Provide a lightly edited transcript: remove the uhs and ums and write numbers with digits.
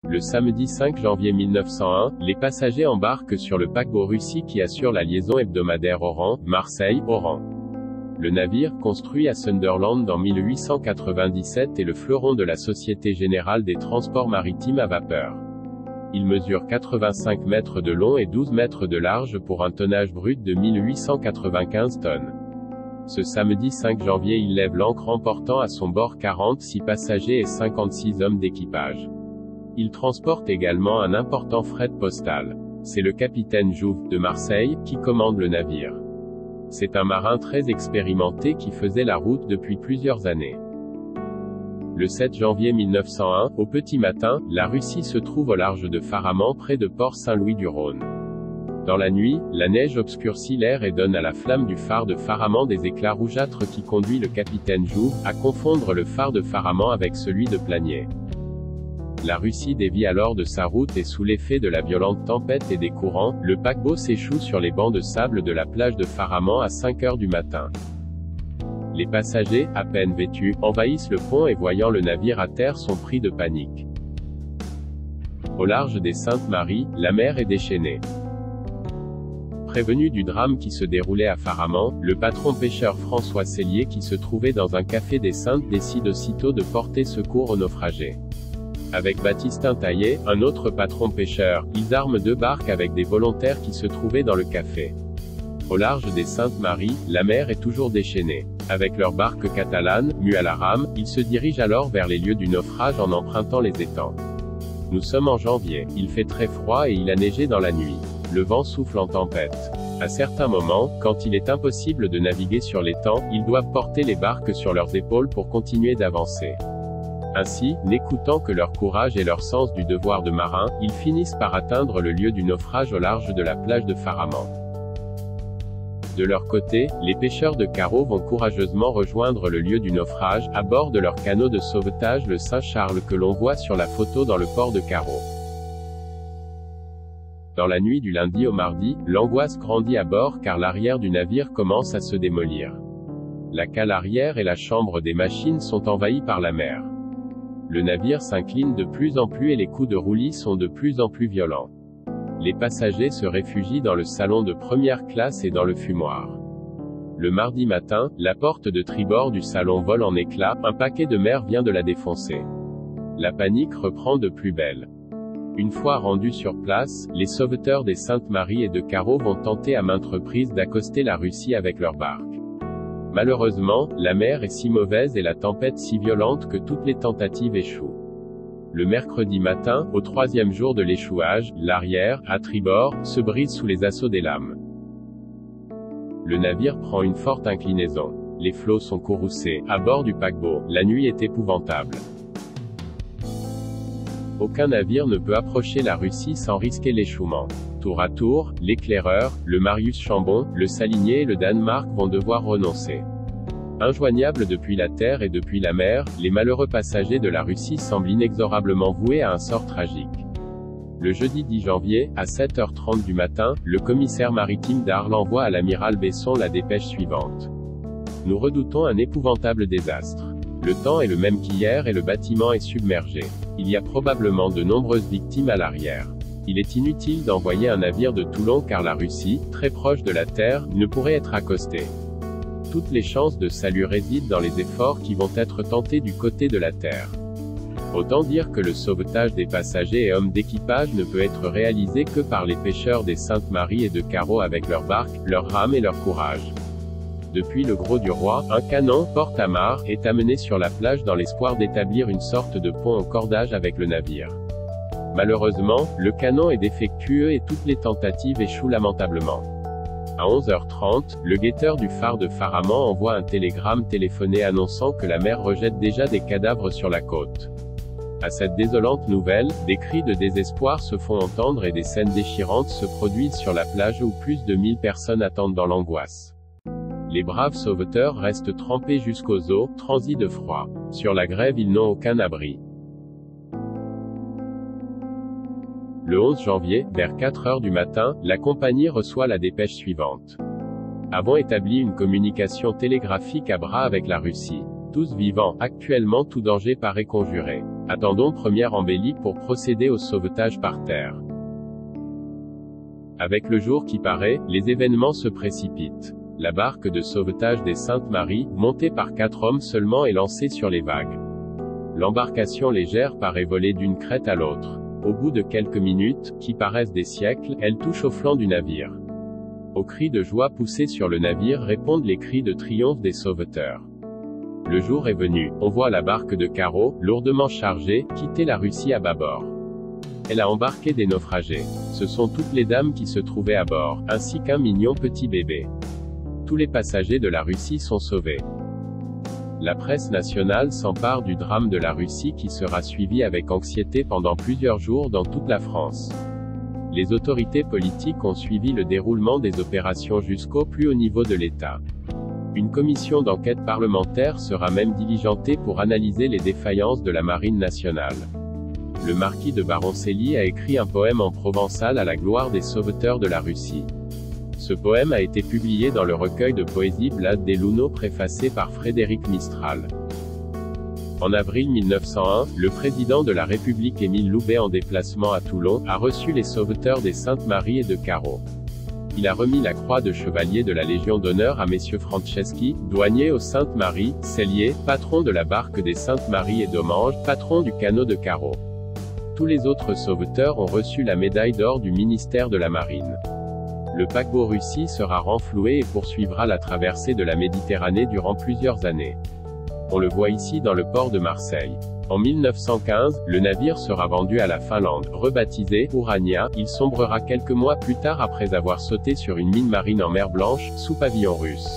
Le samedi 5 janvier 1901, les passagers embarquent sur le paquebot Russie qui assure la liaison hebdomadaire Oran, Marseille-Oran. Le navire, construit à Sunderland en 1897, est le fleuron de la Société Générale des Transports Maritimes à Vapeur. Il mesure 85 mètres de long et 12 mètres de large pour un tonnage brut de 1895 tonnes. Ce samedi 5 janvier il lève l'ancre emportant à son bord 46 passagers et 56 hommes d'équipage. Il transporte également un important fret postal. C'est le capitaine Jouve, de Marseille, qui commande le navire. C'est un marin très expérimenté qui faisait la route depuis plusieurs années. Le 7 janvier 1901, au petit matin, la Russie se trouve au large de Faraman près de Port-Saint-Louis-du-Rhône. Dans la nuit, la neige obscurcit l'air et donne à la flamme du phare de Faraman des éclats rougeâtres qui conduit le capitaine Jouve à confondre le phare de Faraman avec celui de Planier. La Russie dévie alors de sa route et sous l'effet de la violente tempête et des courants, le paquebot s'échoue sur les bancs de sable de la plage de Faraman à 5 heures du matin. Les passagers, à peine vêtus, envahissent le pont et voyant le navire à terre sont pris de panique. Au large des Saintes-Maries, la mer est déchaînée. Prévenu du drame qui se déroulait à Faraman, le patron pêcheur François Cellier qui se trouvait dans un café des Saintes décide aussitôt de porter secours aux naufragés. Avec Baptistin Taillet, un autre patron pêcheur, ils arment 2 barques avec des volontaires qui se trouvaient dans le café. Au large des Saintes-Maries, la mer est toujours déchaînée. Avec leurs barques catalanes, mues à la rame, ils se dirigent alors vers les lieux du naufrage en empruntant les étangs. Nous sommes en janvier, il fait très froid et il a neigé dans la nuit. Le vent souffle en tempête. À certains moments, quand il est impossible de naviguer sur l'étang, ils doivent porter les barques sur leurs épaules pour continuer d'avancer. Ainsi, n'écoutant que leur courage et leur sens du devoir de marin, ils finissent par atteindre le lieu du naufrage au large de la plage de Faraman. De leur côté, les pêcheurs de carreaux vont courageusement rejoindre le lieu du naufrage, à bord de leur canot de sauvetage le Saint-Charles que l'on voit sur la photo dans le port de Carreau. Dans la nuit du lundi au mardi, l'angoisse grandit à bord car l'arrière du navire commence à se démolir. La cale arrière et la chambre des machines sont envahies par la mer. Le navire s'incline de plus en plus et les coups de roulis sont de plus en plus violents. Les passagers se réfugient dans le salon de première classe et dans le fumoir. Le mardi matin, la porte de tribord du salon vole en éclats, un paquet de mer vient de la défoncer. La panique reprend de plus belle. Une fois rendus sur place, les sauveteurs des Saintes-Maries et de Carreau vont tenter à maintes reprises d'accoster la Russie avec leurs barques. Malheureusement, la mer est si mauvaise et la tempête si violente que toutes les tentatives échouent. Le mercredi matin, au 3e jour de l'échouage, l'arrière, à tribord, se brise sous les assauts des lames. Le navire prend une forte inclinaison. Les flots sont courroucés. À bord du paquebot, la nuit est épouvantable. Aucun navire ne peut approcher la Russie sans risquer l'échouement. Tour à tour, l'éclaireur, le Marius Chambon, le Salinier et le Danemark vont devoir renoncer. Injoignables depuis la terre et depuis la mer, les malheureux passagers de la Russie semblent inexorablement voués à un sort tragique. Le jeudi 10 janvier, à 7h30 du matin, le commissaire maritime d'Arles envoie à l'amiral Besson la dépêche suivante. Nous redoutons un épouvantable désastre. Le temps est le même qu'hier et le bâtiment est submergé. Il y a probablement de nombreuses victimes à l'arrière. Il est inutile d'envoyer un navire de Toulon car la Russie, très proche de la terre, ne pourrait être accostée. Toutes les chances de salut résident dans les efforts qui vont être tentés du côté de la terre. Autant dire que le sauvetage des passagers et hommes d'équipage ne peut être réalisé que par les pêcheurs des Saintes-Maries et de Carreau avec leurs barques, leurs rames et leur courage. Depuis le Gros du Roi, un canon, porte-amarre, est amené sur la plage dans l'espoir d'établir une sorte de pont en cordage avec le navire. Malheureusement, le canon est défectueux et toutes les tentatives échouent lamentablement. À 11h30, le guetteur du phare de Faraman envoie un télégramme téléphoné annonçant que la mer rejette déjà des cadavres sur la côte. À cette désolante nouvelle, des cris de désespoir se font entendre et des scènes déchirantes se produisent sur la plage où plus de 1000 personnes attendent dans l'angoisse. Les braves sauveteurs restent trempés jusqu'aux os, transis de froid. Sur la grève ils n'ont aucun abri. Le 11 janvier, vers 4 heures du matin, la compagnie reçoit la dépêche suivante. Avons établi une communication télégraphique à bras avec la Russie. Tous vivants, actuellement tout danger paraît conjuré. Attendons première embellie pour procéder au sauvetage par terre. Avec le jour qui paraît, les événements se précipitent. La barque de sauvetage des Saintes Maries, montée par 4 hommes seulement, est lancée sur les vagues. L'embarcation légère paraît voler d'une crête à l'autre. Au bout de quelques minutes, qui paraissent des siècles, elle touche au flanc du navire. Aux cris de joie poussés sur le navire répondent les cris de triomphe des sauveteurs. Le jour est venu, on voit la barque de carreaux, lourdement chargée, quitter la Russie à bâbord. Elle a embarqué des naufragés. Ce sont toutes les dames qui se trouvaient à bord, ainsi qu'un mignon petit bébé. Tous les passagers de la Russie sont sauvés. La presse nationale s'empare du drame de la Russie qui sera suivi avec anxiété pendant plusieurs jours dans toute la France. Les autorités politiques ont suivi le déroulement des opérations jusqu'au plus haut niveau de l'État. Une commission d'enquête parlementaire sera même diligentée pour analyser les défaillances de la Marine nationale. Le marquis de Baroncelli a écrit un poème en provençal à la gloire des sauveteurs de la Russie. Ce poème a été publié dans le recueil de poésie Blad des Luneaux préfacé par Frédéric Mistral. En avril 1901, le président de la République Émile Loubet, en déplacement à Toulon, a reçu les sauveteurs des Saintes Maries et de Carreau. Il a remis la croix de chevalier de la Légion d'honneur à messieurs Franceschi, douanier aux Saintes Maries, Cellier, patron de la barque des Saintes Maries, et Domange, patron du canot de Carreau. Tous les autres sauveteurs ont reçu la médaille d'or du ministère de la Marine. Le paquebot Russie sera renfloué et poursuivra la traversée de la Méditerranée durant plusieurs années. On le voit ici dans le port de Marseille. En 1915, le navire sera vendu à la Finlande. Rebaptisé Urania, il sombrera quelques mois plus tard après avoir sauté sur une mine marine en mer Blanche, sous pavillon russe.